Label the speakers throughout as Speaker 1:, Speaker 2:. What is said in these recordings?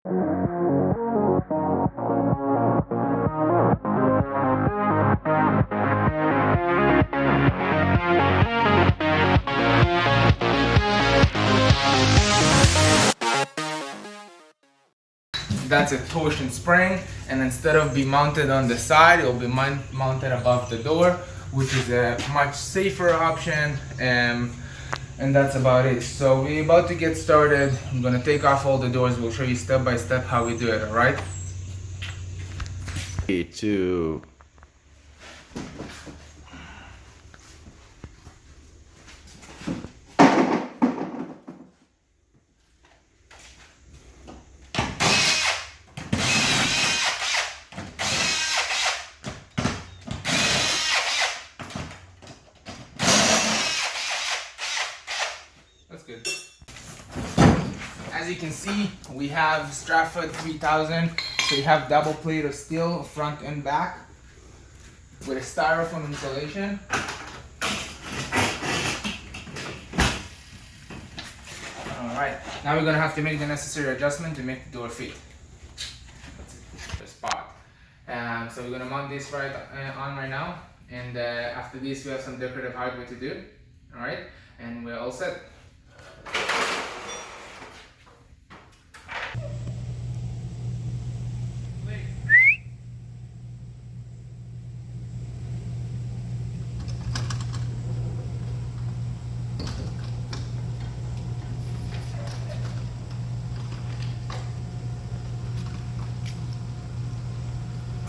Speaker 1: That's a torsion spring, and instead of be mounted on the side, it will be mounted above the door, which is a much safer option. And that's about it. So we're about to get started. I'm gonna take off all the doors. We'll show you step by step how we do it, all right?
Speaker 2: 3, 2.
Speaker 1: That's good. As you can see, we have Stratford 3000. So you have double plate of steel front and back with a styrofoam insulation. Alright, now we're gonna have to make the necessary adjustment to make the door fit. That's it, the spot. So we're gonna mount this on right now, and after this we have some decorative hardware to do. Alright, and we're all set.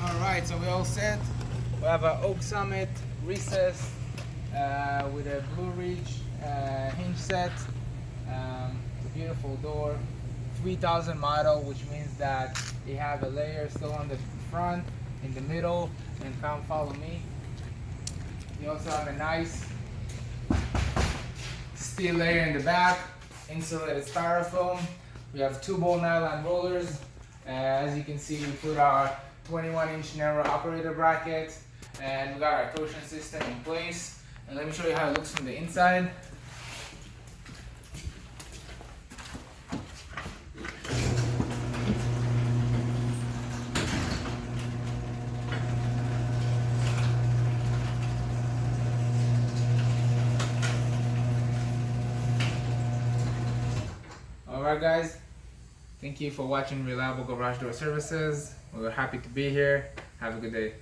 Speaker 1: Alright, so we're all set. We have an Oak Summit recess with a Blue Ridge hinge set. It's a beautiful door. 3000 model, which means that they have a layer still on the front, in the middle, and come follow me. You also have a nice steel layer in the back, insulated styrofoam. We have 2-bowl nylon rollers. As you can see, we put our 21-inch narrow operator bracket, and we got our torsion system in place. And let me show you how it looks from the inside. Alright guys, thank you for watching Reliable Garage Door Services. We were happy to be here. Have a good day.